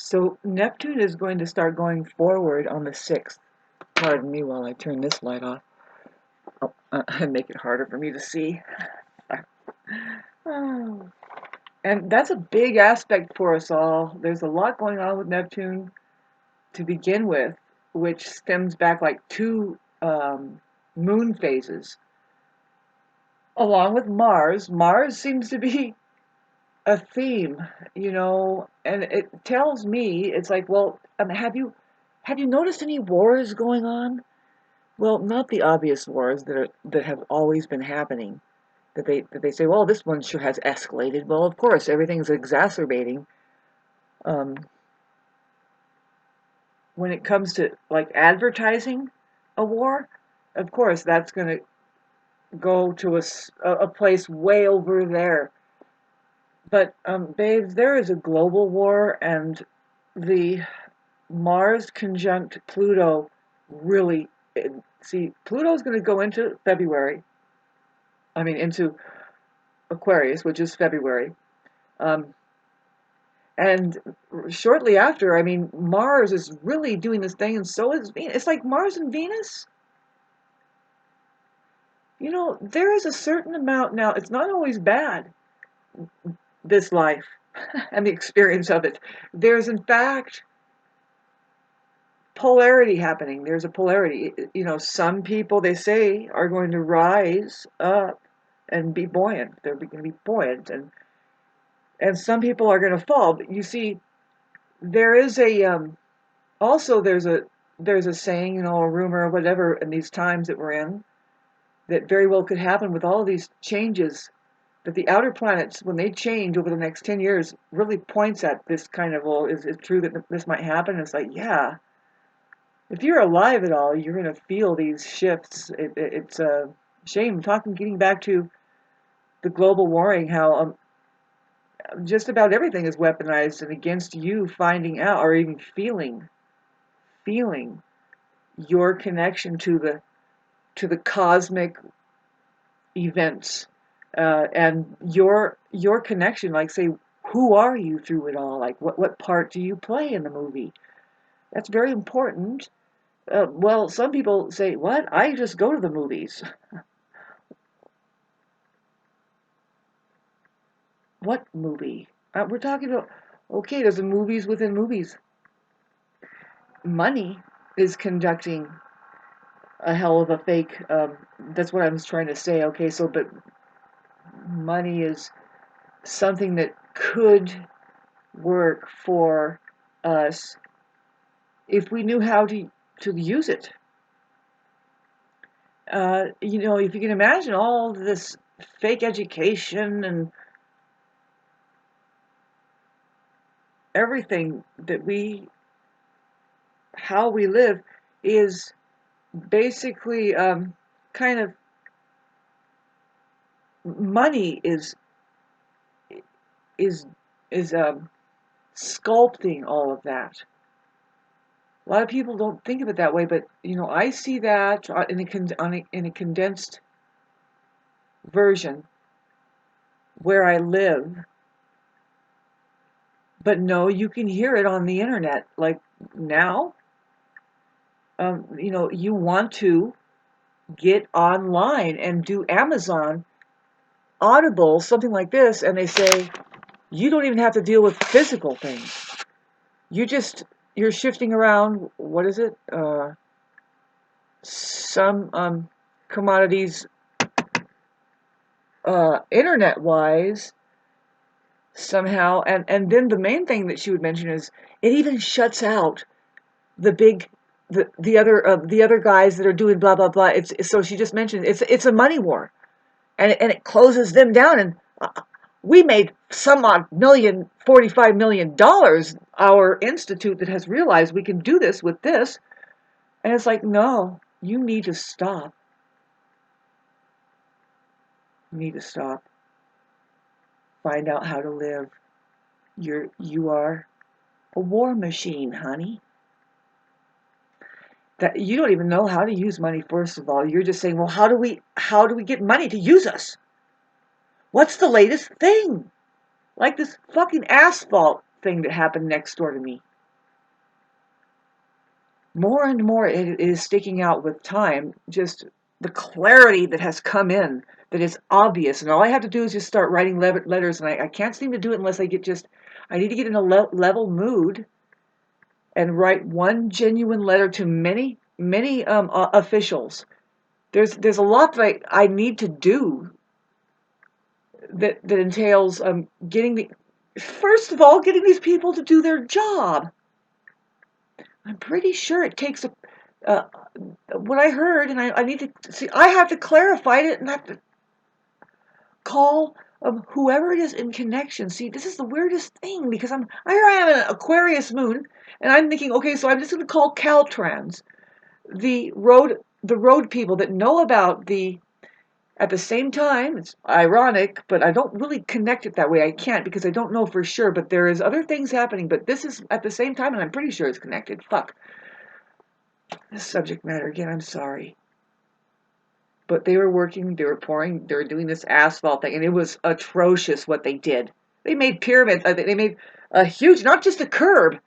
So Neptune is going to start going forward on the 6th. Pardon me while I turn this light off and make it harder for me to see. Oh. And that's a big aspect for us all. There's a lot going on with Neptune to begin with, which stems back like 2 moon phases. Along with Mars. Mars seems to be a theme, and it tells me, it's like, well, have you noticed any wars going on? Well, not the obvious wars that have always been happening. That they say, well, this one sure has escalated. Well, of course, everything's exacerbating. Um, when it comes to like advertising a war, of course, that's going to go to a place way over there. But babes, there is a global war, and the Mars conjunct Pluto really. See, Pluto's going to go into February. I mean, into Aquarius, which is February. Um, and shortly after, I mean, Mars is really doing this thing, and so is Venus. It's like Mars and Venus. There is a certain amount now. It's not always bad, this life and the experience of it. There's, in fact, polarity happening. There's a polarity. Some people, they say, are going to rise up and be buoyant. They're going to be buoyant, and some people are going to fall. But you see, there is also there's a saying, a rumor, or whatever, in these times that we're in, that very well could happen with all of these changes, that the outer planets, when they change over the next 10 years, really points at this kind of, well, is it true that this might happen? It's like, yeah. If you're alive at all, you're going to feel these shifts. It's a shame. Getting back to the global warring, how just about everything is weaponized and against you finding out or even feeling your connection to the cosmic events, and your connection. Like, say, who are you through it all? Like, what part do you play in the movie? That's very important. Well, some people say, what? I just go to the movies. What movie? We're talking about, okay, there's the movies within movies. Money is conducting a hell of a fake. That's what I was trying to say. Okay, so, but money is something that could work for us if we knew how to use it. If you can imagine all this fake education and everything how we live is basically kind of, money is sculpting all of that. A lot of people don't think of it that way, but I see that in a condensed version where I live. But no, you can hear it on the internet. Like now, you want to get online and do Amazon, Audible, something like this, and they say you don't even have to deal with physical things. You're shifting around. What is it? Some commodities, internet-wise, somehow, and then the main thing that she would mention is it even shuts out the big the other guys that are doing blah blah blah. It's so she just mentioned it's a money war, and it closes them down. And we made some odd $45 million, our institute that has realized we can do this with this, and it's like, no, you need to stop. You need to stop. Find out how to live. You are a war machine, honey. That you don't even know how to use money. First of all, you're just saying, well, how do we get money to use us? What's the latest thing? Like this fucking asphalt thing that happened next door to me. more and more it is sticking out with time, just the clarity that has come in, that is obvious. And all I have to do is just start writing letters, and I can't seem to do it unless I need to get in a level mood and write one genuine letter to many, many officials. There's a lot that I need to do that entails first of all, getting these people to do their job. I'm pretty sure it takes uh, what I heard, and I need to see. I have to clarify it, and I have to call whoever it is in connection. See, this is the weirdest thing because I am an Aquarius moon, and I'm thinking, okay, so I'm just going to call Caltrans, the road people that know about the. At the same time, it's ironic, but I don't really connect it that way. I can't because I don't know for sure, but there is other things happening, but this is at the same time, and I'm pretty sure it's connected. Fuck. This subject matter again, I'm sorry. But they were working, they were doing this asphalt thing, and it was atrocious what they did. They made pyramids, they made a huge, not just a curb,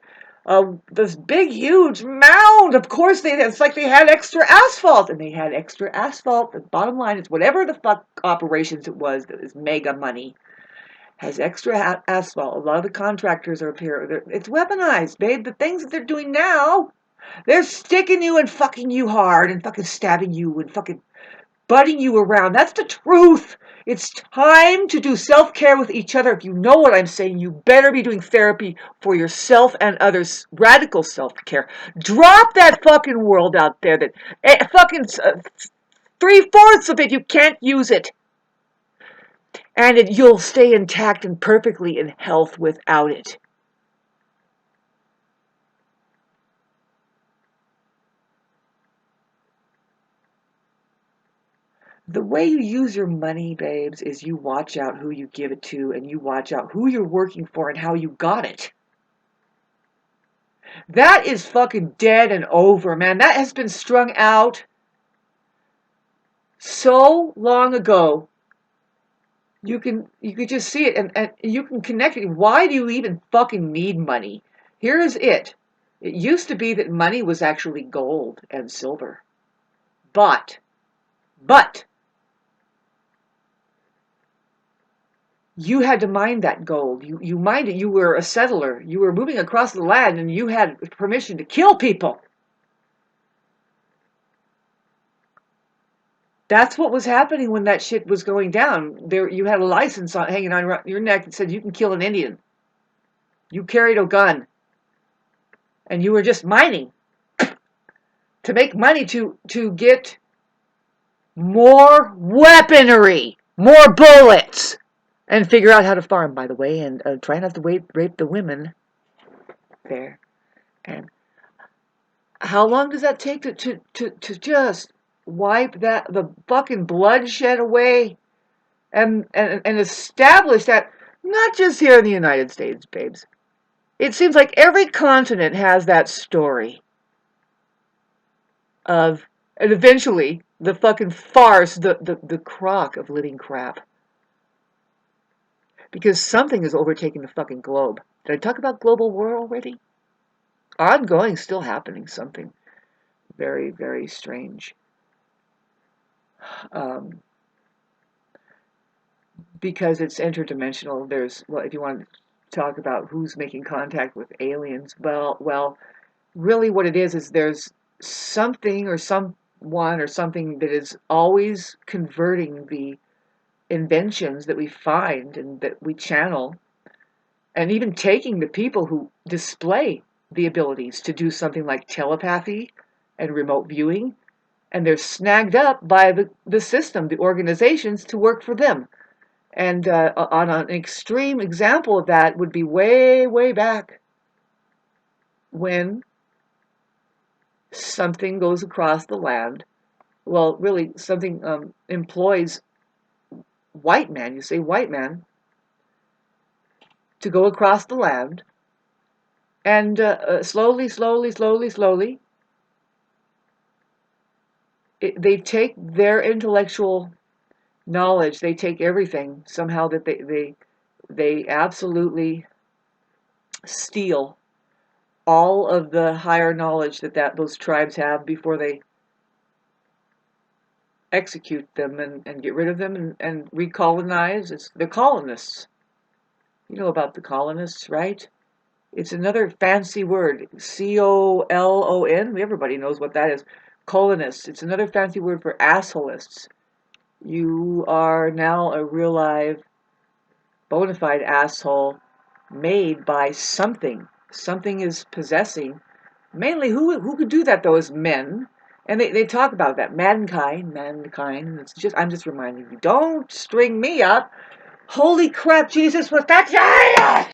this big, huge mound. Of course, it's like they had extra asphalt, and they had extra asphalt. The bottom line is whatever the fuck operations it was that is mega money has extra asphalt. A lot of the contractors are up here. It's weaponized, babe. The things that they're doing now, they're sticking you and fucking you hard and fucking stabbing you and fucking butting you around. That's the truth. It's time to do self-care with each other. If you know what I'm saying, you better be doing therapy for yourself and others. Radical self-care. Drop that fucking world out there that fucking 3/4 of it, you can't use it. And you'll stay intact and perfectly in health without it. The way you use your money, babes, is you watch out who you give it to, and you watch out who you're working for and how you got it. That is fucking dead and over, man. That has been strung out so long ago. You could just see it, and you can connect it. Why do you even fucking need money? Here's it. It used to be that money was actually gold and silver. But you had to mine that gold. You mined it. You were a settler. You were moving across the land, and you had permission to kill people. That's what was happening when that shit was going down. There, you had a license hanging on your neck that said you can kill an Indian. You carried a gun, and you were just mining to make money to get more weaponry, more bullets, and figure out how to farm. By the way, and try not to rape the women there. And how long does that take to just wipe the fucking bloodshed away and establish that not just here in the United States, babes. It seems like every continent has that story of, and eventually the fucking farce, the crock of living crap. Because something is overtaking the fucking globe. Did I talk about global war already? Ongoing, still happening, something very, very strange. Um, because it's interdimensional. There's, well, if you want to talk about who's making contact with aliens, well, really what it is there's something or someone or something that is always converting the inventions that we find and that we channel, and even taking the people who display the abilities to do something like telepathy and remote viewing, and they're snagged up by the system, the organizations, to work for them. And on an extreme example of that would be way, way back when something goes across the land. Well, really, something employs white man, you say white man, to go across the land. And slowly, they take their intellectual knowledge, they take everything somehow that they absolutely steal all of the higher knowledge that those tribes have before they execute them and get rid of them and recolonize. It's the colonists. You know about the colonists, right? It's another fancy word, COLON. Everybody knows what that is. Colonists. It's another fancy word for assholeists. You are now a real live, bona fide asshole made by something. Something is possessing. Mainly, who could do that though is men. And they talk about that. Mankind. It's just I'm just reminding you. Don't string me up. Holy crap, Jesus, was that giant?